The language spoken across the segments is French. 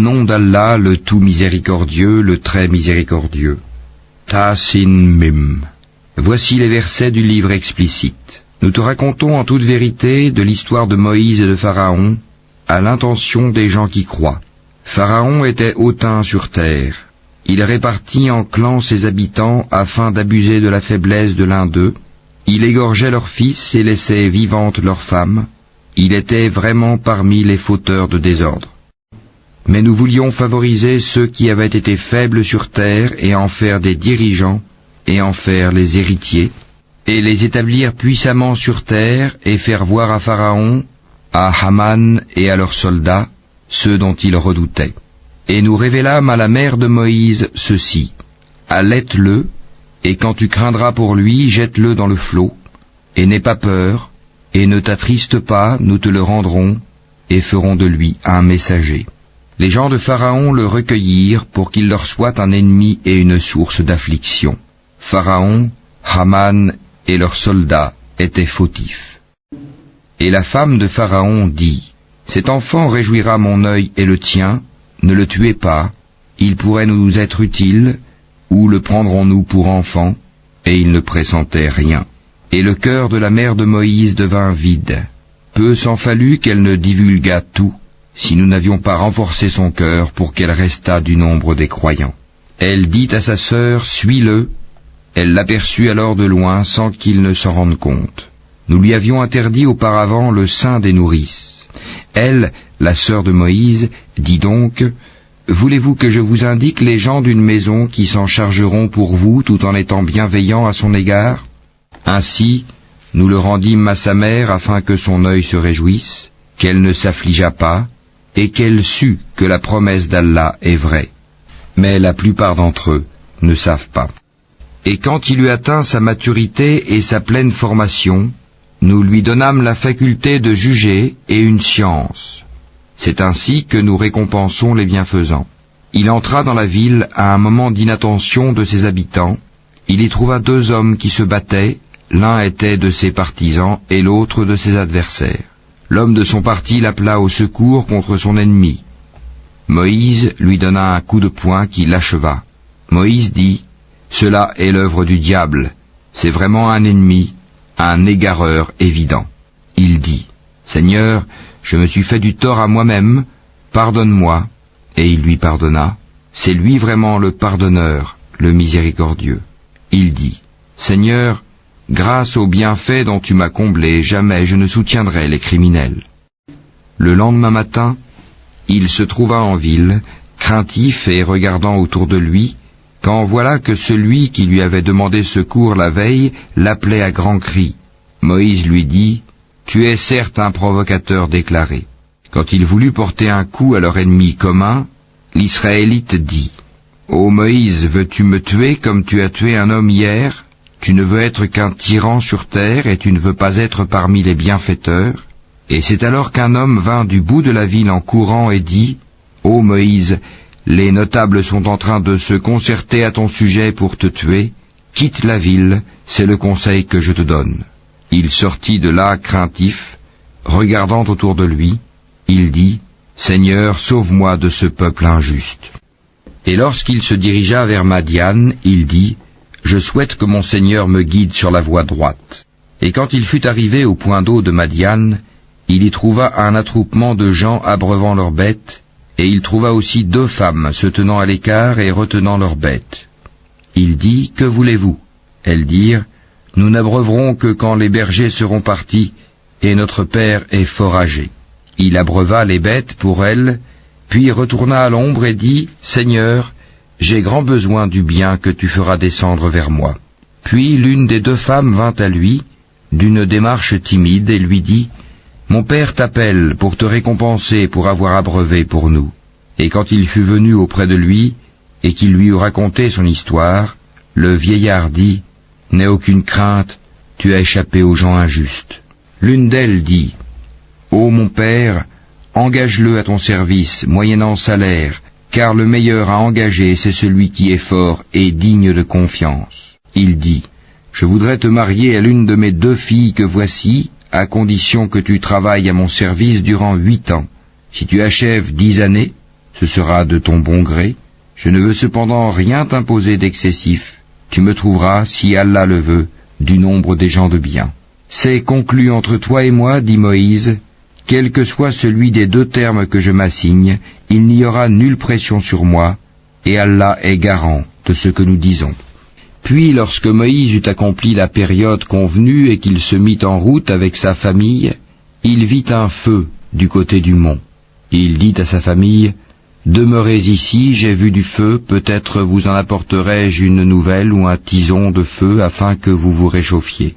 nom d'Allah, le tout miséricordieux, le très miséricordieux. Ta-Sin Mim. Voici les versets du livre explicite. Nous te racontons en toute vérité de l'histoire de Moïse et de Pharaon, à l'intention des gens qui croient. Pharaon était hautain sur terre. Il répartit en clans ses habitants afin d'abuser de la faiblesse de l'un d'eux. Il égorgeait leurs fils et laissait vivantes leurs femmes. Il était vraiment parmi les fauteurs de désordre. Mais nous voulions favoriser ceux qui avaient été faibles sur terre et en faire des dirigeants et en faire les héritiers, et les établir puissamment sur terre et faire voir à Pharaon, à Haman et à leurs soldats, ceux dont il redoutait. Et nous révélâmes à la mère de Moïse ceci: allaite-le, et quand tu craindras pour lui, jette-le dans le flot, et n'aie pas peur, et ne t'attriste pas, nous te le rendrons, et ferons de lui un messager. Les gens de Pharaon le recueillirent pour qu'il leur soit un ennemi et une source d'affliction. Pharaon, Haman et leurs soldats étaient fautifs. Et la femme de Pharaon dit: cet enfant réjouira mon œil et le tien, ne le tuez pas, il pourrait nous être utile, ou le prendrons-nous pour enfant? Et il ne pressentait rien. Et le cœur de la mère de Moïse devint vide. Peu s'en fallut qu'elle ne divulguât tout, si nous n'avions pas renforcé son cœur pour qu'elle restât du nombre des croyants. Elle dit à sa sœur: suis-le. Elle l'aperçut alors de loin sans qu'il ne s'en rende compte. Nous lui avions interdit auparavant le sein des nourrices. Elle, la sœur de Moïse, dit donc: voulez-vous que je vous indique les gens d'une maison qui s'en chargeront pour vous tout en étant bienveillants à son égard? Ainsi, nous le rendîmes à sa mère afin que son œil se réjouisse, qu'elle ne s'affligeât pas, et qu'elle sût que la promesse d'Allah est vraie. Mais la plupart d'entre eux ne savent pas. Et quand il eut atteint sa maturité et sa pleine formation, nous lui donnâmes la faculté de juger et une science. C'est ainsi que nous récompensons les bienfaisants. Il entra dans la ville à un moment d'inattention de ses habitants. Il y trouva deux hommes qui se battaient, l'un était de ses partisans et l'autre de ses adversaires. L'homme de son parti l'appela au secours contre son ennemi. Moïse lui donna un coup de poing qui l'acheva. Moïse dit: cela est l'œuvre du diable, c'est vraiment un ennemi, un égareur évident. Il dit: Seigneur, je me suis fait du tort à moi-même, pardonne-moi. Et il lui pardonna. C'est lui vraiment le pardonneur, le miséricordieux. Il dit: Seigneur, grâce au bienfait dont tu m'as comblé, jamais je ne soutiendrai les criminels. Le lendemain matin, il se trouva en ville, craintif et regardant autour de lui, quand voilà que celui qui lui avait demandé secours la veille l'appelait à grands cris. Moïse lui dit: tu es certes un provocateur déclaré. Quand il voulut porter un coup à leur ennemi commun, l'Israélite dit: Ô Moïse, veux-tu me tuer comme tu as tué un homme hier? Tu ne veux être qu'un tyran sur terre et tu ne veux pas être parmi les bienfaiteurs? Et c'est alors qu'un homme vint du bout de la ville en courant et dit: Ô Moïse, les notables sont en train de se concerter à ton sujet pour te tuer. Quitte la ville, c'est le conseil que je te donne. Il sortit de là craintif, regardant autour de lui. Il dit: Seigneur, sauve-moi de ce peuple injuste. Et lorsqu'il se dirigea vers Madian, il dit: Je souhaite que mon Seigneur me guide sur la voie droite. Et quand il fut arrivé au point d'eau de Madian, il y trouva un attroupement de gens abreuvant leurs bêtes, et il trouva aussi deux femmes se tenant à l'écart et retenant leurs bêtes. Il dit: Que voulez-vous? Elles dirent: Nous n'abreuverons que quand les bergers seront partis, et notre père est fort âgé. Il abreuva les bêtes pour elles, puis retourna à l'ombre et dit: Seigneur, j'ai grand besoin du bien que tu feras descendre vers moi. Puis l'une des deux femmes vint à lui, d'une démarche timide, et lui dit: Mon père t'appelle pour te récompenser pour avoir abreuvé pour nous. Et quand il fut venu auprès de lui, et qu'il lui eut raconté son histoire, le vieillard dit: N'aie aucune crainte, tu as échappé aux gens injustes. L'une d'elles dit: Ô mon père, engage-le à ton service, moyennant salaire, car le meilleur à engager, c'est celui qui est fort et digne de confiance. Il dit: Je voudrais te marier à l'une de mes deux filles que voici, à condition que tu travailles à mon service durant 8 ans. Si tu achèves 10 années, ce sera de ton bon gré. Je ne veux cependant rien t'imposer d'excessif. Tu me trouveras, si Allah le veut, du nombre des gens de bien. C'est conclu entre toi et moi, dit Moïse, quel que soit celui des deux termes que je m'assigne, il n'y aura nulle pression sur moi, et Allah est garant de ce que nous disons. Puis, lorsque Moïse eut accompli la période convenue et qu'il se mit en route avec sa famille, il vit un feu du côté du mont. Il dit à sa famille, « Demeurez ici, j'ai vu du feu, peut-être vous en apporterai-je une nouvelle ou un tison de feu afin que vous vous réchauffiez. »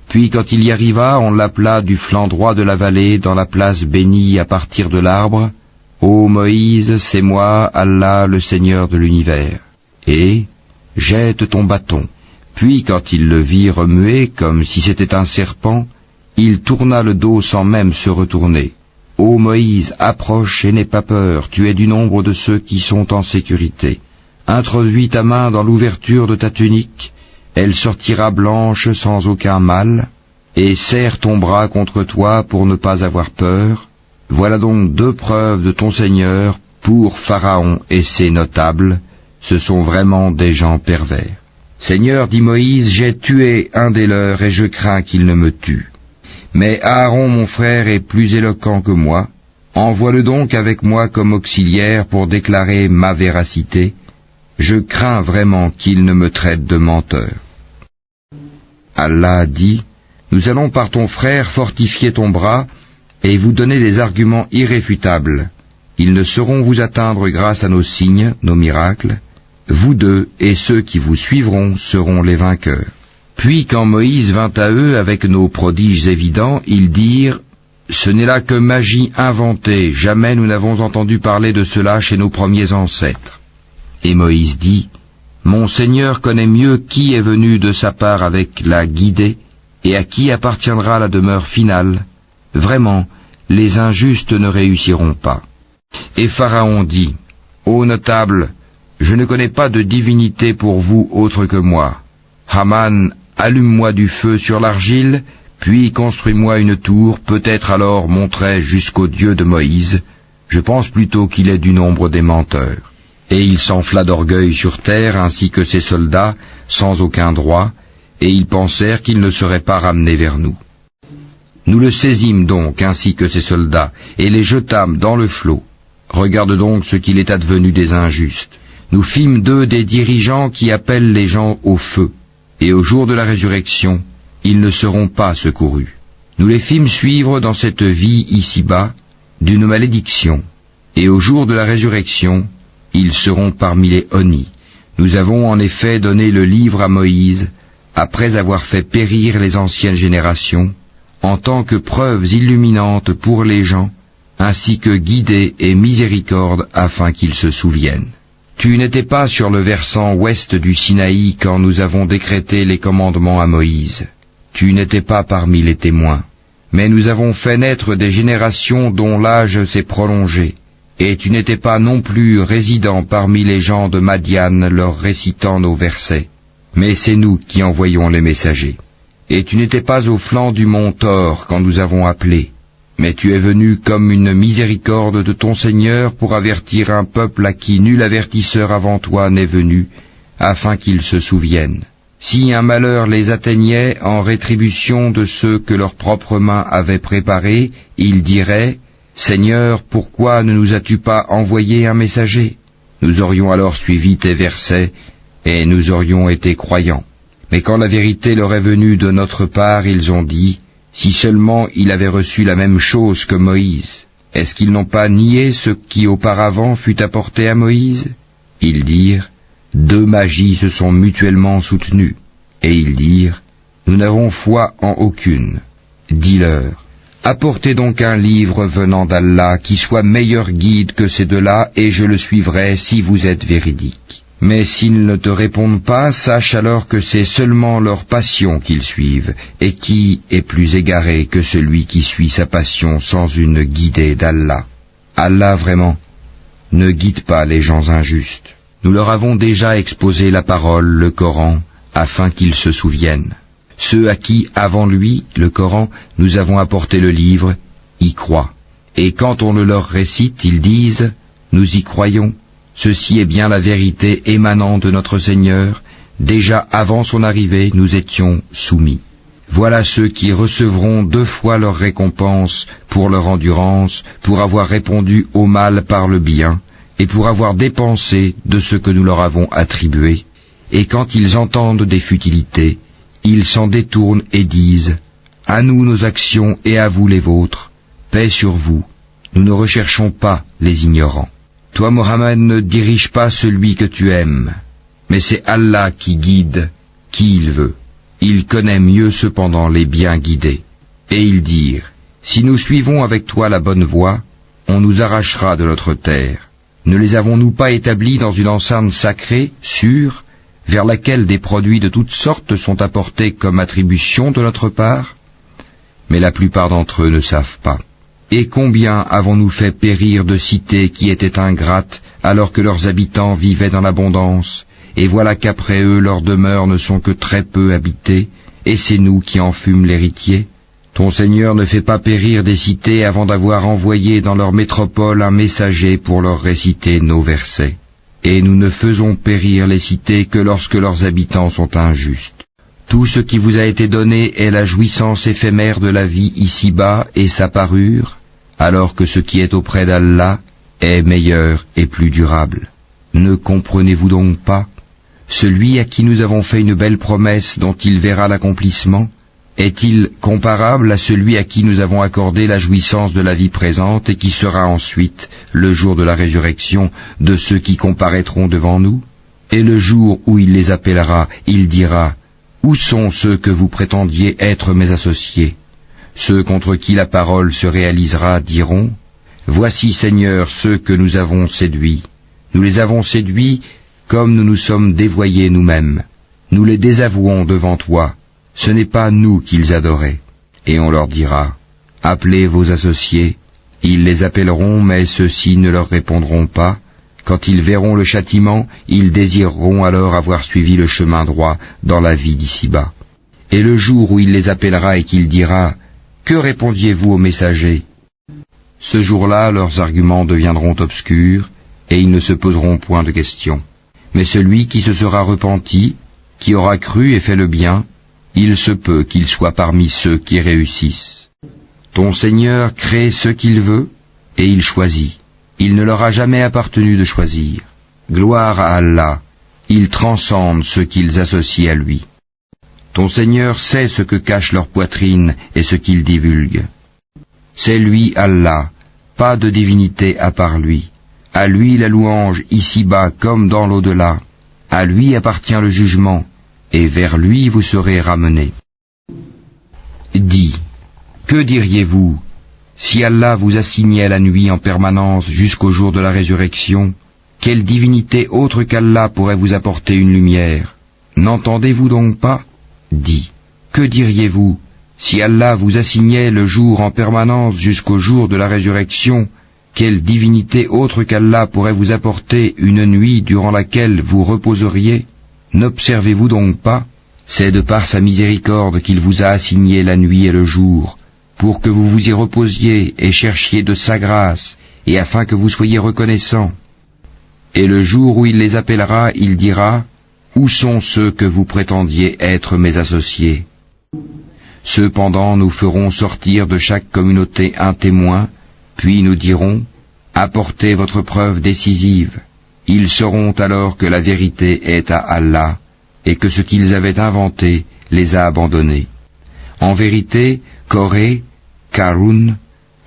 Puis quand il y arriva, on l'appela du flanc droit de la vallée, dans la place bénie à partir de l'arbre, « Ô Moïse, c'est moi, Allah, le Seigneur de l'univers. » Et « Jette ton bâton. » Puis quand il le vit remuer comme si c'était un serpent, il tourna le dos sans même se retourner. « Ô Moïse, approche et n'aie pas peur, tu es du nombre de ceux qui sont en sécurité. Introduis ta main dans l'ouverture de ta tunique, elle sortira blanche sans aucun mal, et serre ton bras contre toi pour ne pas avoir peur. Voilà donc deux preuves de ton Seigneur pour Pharaon et ses notables. Ce sont vraiment des gens pervers. Seigneur, dit Moïse, j'ai tué un des leurs et je crains qu'il ne me tue. Mais Aaron, mon frère, est plus éloquent que moi. Envoie-le donc avec moi comme auxiliaire pour déclarer ma véracité. Je crains vraiment qu'il ne me traite de menteur. Allah dit, nous allons par ton frère fortifier ton bras et vous donner des arguments irréfutables. Ils ne sauront vous atteindre grâce à nos signes, nos miracles. Vous deux et ceux qui vous suivront seront les vainqueurs. Puis quand Moïse vint à eux avec nos prodiges évidents, ils dirent, ce n'est là que magie inventée, jamais nous n'avons entendu parler de cela chez nos premiers ancêtres. Et Moïse dit, mon Seigneur connaît mieux qui est venu de sa part avec la guidée, et à qui appartiendra la demeure finale. Vraiment, les injustes ne réussiront pas. Et Pharaon dit, ô notables, je ne connais pas de divinité pour vous autre que moi. Haman, allume-moi du feu sur l'argile, puis construis-moi une tour, peut-être alors monterai-je jusqu'au Dieu de Moïse. Je pense plutôt qu'il est du nombre des menteurs. Et il s'enfla d'orgueil sur terre, ainsi que ses soldats, sans aucun droit, et ils pensèrent qu'ils ne seraient pas ramenés vers nous. Nous le saisîmes donc, ainsi que ses soldats, et les jetâmes dans le flot. Regarde donc ce qu'il est advenu des injustes. Nous fîmes d'eux des dirigeants qui appellent les gens au feu, et au jour de la résurrection, ils ne seront pas secourus. Nous les fîmes suivre dans cette vie ici-bas d'une malédiction, et au jour de la résurrection, ils seront parmi les honnis. Nous avons en effet donné le livre à Moïse, après avoir fait périr les anciennes générations, en tant que preuves illuminantes pour les gens, ainsi que guidée et miséricorde afin qu'ils se souviennent. Tu n'étais pas sur le versant ouest du Sinaï quand nous avons décrété les commandements à Moïse. Tu n'étais pas parmi les témoins. Mais nous avons fait naître des générations dont l'âge s'est prolongé, et tu n'étais pas non plus résident parmi les gens de Madian leur récitant nos versets. Mais c'est nous qui envoyons les messagers. Et tu n'étais pas au flanc du mont Thor quand nous avons appelé. Mais tu es venu comme une miséricorde de ton Seigneur pour avertir un peuple à qui nul avertisseur avant toi n'est venu, afin qu'ils se souviennent. Si un malheur les atteignait en rétribution de ceux que leurs propres mains avaient préparés, ils diraient, « Seigneur, pourquoi ne nous as-tu pas envoyé un messager ?» Nous aurions alors suivi tes versets, et nous aurions été croyants. Mais quand la vérité leur est venue de notre part, ils ont dit, si seulement il avait reçu la même chose que Moïse, est-ce qu'ils n'ont pas nié ce qui auparavant fut apporté à Moïse? Ils dirent, deux magies se sont mutuellement soutenues. Et ils dirent, nous n'avons foi en aucune. Dis-leur, apportez donc un livre venant d'Allah qui soit meilleur guide que ces deux-là, et je le suivrai si vous êtes véridiques. Mais s'ils ne te répondent pas, sache alors que c'est seulement leur passion qu'ils suivent, et qui est plus égaré que celui qui suit sa passion sans une guidée d'Allah. Allah vraiment ne guide pas les gens injustes. Nous leur avons déjà exposé la parole, le Coran, afin qu'ils se souviennent. Ceux à qui, avant lui, le Coran, nous avons apporté le livre, y croient. Et quand on le leur récite, ils disent, Nous y croyons, ceci est bien la vérité émanant de notre Seigneur, déjà avant son arrivée nous étions soumis. Voilà ceux qui recevront 2 fois leur récompense pour leur endurance, pour avoir répondu au mal par le bien, et pour avoir dépensé de ce que nous leur avons attribué. Et quand ils entendent des futilités, ils s'en détournent et disent « À nous nos actions et à vous les vôtres, paix sur vous, nous ne recherchons pas les ignorants. » Toi, Mohammed, ne dirige pas celui que tu aimes, mais c'est Allah qui guide qui il veut. Il connaît mieux cependant les bien guidés. Et ils dirent, si nous suivons avec toi la bonne voie, on nous arrachera de notre terre. Ne les avons-nous pas établis dans une enceinte sacrée, sûre, vers laquelle des produits de toutes sortes sont apportés comme attribution de notre part? Mais la plupart d'entre eux ne savent pas. Et combien avons-nous fait périr de cités qui étaient ingrates alors que leurs habitants vivaient dans l'abondance? Et voilà qu'après eux leurs demeures ne sont que très peu habitées, et c'est nous qui en fûmes l'héritier. Ton Seigneur ne fait pas périr des cités avant d'avoir envoyé dans leur métropole un messager pour leur réciter nos versets. Et nous ne faisons périr les cités que lorsque leurs habitants sont injustes. Tout ce qui vous a été donné est la jouissance éphémère de la vie ici-bas et sa parure, alors que ce qui est auprès d'Allah est meilleur et plus durable. Ne comprenez-vous donc pas? Celui à qui nous avons fait une belle promesse dont il verra l'accomplissement, est-il comparable à celui à qui nous avons accordé la jouissance de la vie présente et qui sera ensuite, le jour de la résurrection, de ceux qui comparaîtront devant nous? Et le jour où il les appellera, il dira, « Où sont ceux que vous prétendiez être mes associés ?» Ceux contre qui la parole se réalisera diront, « Voici, Seigneur, ceux que nous avons séduits. Nous les avons séduits comme nous nous sommes dévoyés nous-mêmes. Nous les désavouons devant toi. Ce n'est pas nous qu'ils adoraient. » Et on leur dira, « Appelez vos associés. » Ils les appelleront, mais ceux-ci ne leur répondront pas. Quand ils verront le châtiment, ils désireront alors avoir suivi le chemin droit dans la vie d'ici-bas. Et le jour où il les appellera et qu'il dira, « Que répondiez-vous aux messagers ?» Ce jour-là, leurs arguments deviendront obscurs, et ils ne se poseront point de questions. Mais celui qui se sera repenti, qui aura cru et fait le bien, il se peut qu'il soit parmi ceux qui réussissent. Ton Seigneur crée ce qu'il veut, et il choisit. Il ne leur a jamais appartenu de choisir. Gloire à Allah, il transcende ceux qu'ils associent à lui. Ton Seigneur sait ce que cache leur poitrine et ce qu'ils divulguent. C'est lui Allah, pas de divinité à part lui. À lui la louange ici-bas comme dans l'au-delà. À lui appartient le jugement, et vers lui vous serez ramenés. Dis, que diriez-vous si Allah vous assignait la nuit en permanence jusqu'au jour de la résurrection? Quelle divinité autre qu'Allah pourrait vous apporter une lumière? N'entendez-vous donc pas? Dis, que diriez-vous si Allah vous assignait le jour en permanence jusqu'au jour de la résurrection? Quelle divinité autre qu'Allah pourrait vous apporter une nuit durant laquelle vous reposeriez? N'observez-vous donc pas? C'est de par sa miséricorde qu'il vous a assigné la nuit et le jour, pour que vous vous y reposiez et cherchiez de sa grâce, et afin que vous soyez reconnaissants. Et le jour où il les appellera, il dira, « Où sont ceux que vous prétendiez être mes associés ?» Cependant nous ferons sortir de chaque communauté un témoin, puis nous dirons, « Apportez votre preuve décisive. » Ils sauront alors que la vérité est à Allah, et que ce qu'ils avaient inventé les a abandonnés. En vérité, Corée, Karun,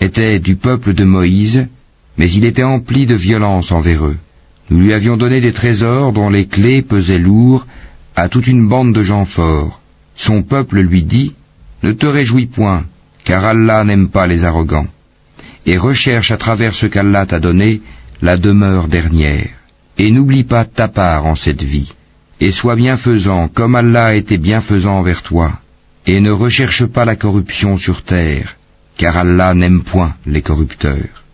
était du peuple de Moïse, mais il était empli de violence envers eux. Nous lui avions donné des trésors dont les clés pesaient lourd à toute une bande de gens forts. Son peuple lui dit, « Ne te réjouis point, car Allah n'aime pas les arrogants. Et recherche à travers ce qu'Allah t'a donné la demeure dernière. Et n'oublie pas ta part en cette vie. Et sois bienfaisant comme Allah a été bienfaisant envers toi. Et ne recherche pas la corruption sur terre, car Allah n'aime point les corrupteurs. »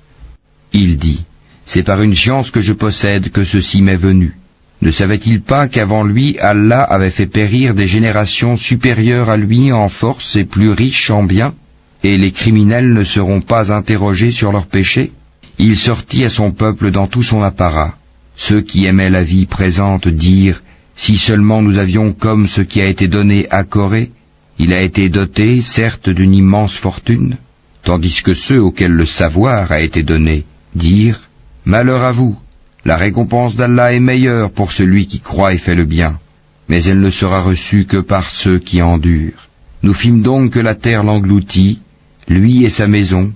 Il dit, « C'est par une science que je possède que ceci m'est venu. Ne savait-il pas qu'avant lui, Allah avait fait périr des générations supérieures à lui en force et plus riches en biens? Et les criminels ne seront pas interrogés sur leurs péchés? Il sortit à son peuple dans tout son apparat. Ceux qui aimaient la vie présente dirent, si seulement nous avions comme ce qui a été donné à Corée, il a été doté, certes, d'une immense fortune, tandis que ceux auxquels le savoir a été donné dirent, malheur à vous, la récompense d'Allah est meilleure pour celui qui croit et fait le bien, mais elle ne sera reçue que par ceux qui endurent. Nous fîmes donc que la terre l'engloutit, lui et sa maison,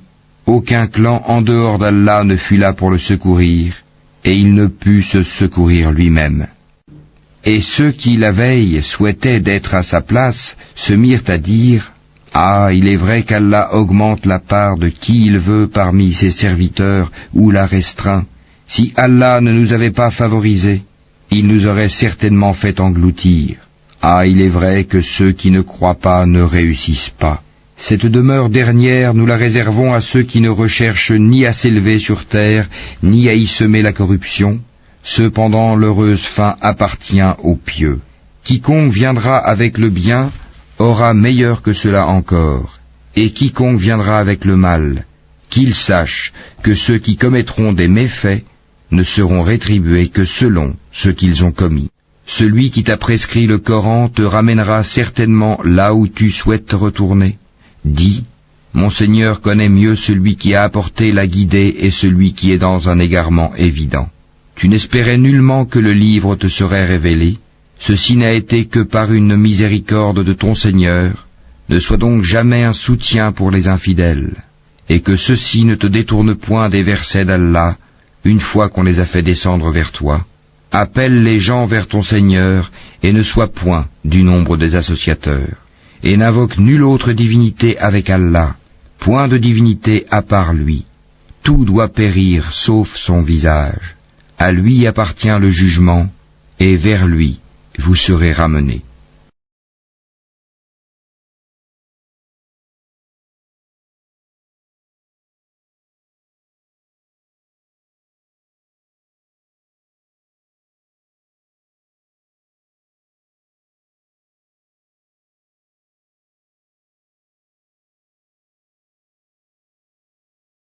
aucun clan en dehors d'Allah ne fut là pour le secourir, et il ne put se secourir lui-même. Et ceux qui, la veille, souhaitaient d'être à sa place, se mirent à dire, « Ah, il est vrai qu'Allah augmente la part de qui il veut parmi ses serviteurs ou la restreint. Si Allah ne nous avait pas favorisés, il nous aurait certainement fait engloutir. Ah, il est vrai que ceux qui ne croient pas ne réussissent pas. Cette demeure dernière, nous la réservons à ceux qui ne recherchent ni à s'élever sur terre, ni à y semer la corruption. Cependant, l'heureuse fin appartient aux pieux. Quiconque viendra avec le bien aura meilleur que cela encore, et quiconque viendra avec le mal, qu'il sache que ceux qui commettront des méfaits ne seront rétribués que selon ce qu'ils ont commis. Celui qui t'a prescrit le Coran te ramènera certainement là où tu souhaites retourner. Dis, mon Seigneur connaît mieux celui qui a apporté la guidée et celui qui est dans un égarement évident. Tu n'espérais nullement que le livre te serait révélé. Ceci n'a été que par une miséricorde de ton Seigneur. Ne sois donc jamais un soutien pour les infidèles, et que ceux-ci ne te détournent point des versets d'Allah, une fois qu'on les a fait descendre vers toi. Appelle les gens vers ton Seigneur, et ne sois point du nombre des associateurs. Et n'invoque nulle autre divinité avec Allah, point de divinité à part lui. Tout doit périr sauf son visage. À lui appartient le jugement, et vers lui vous serez ramenés.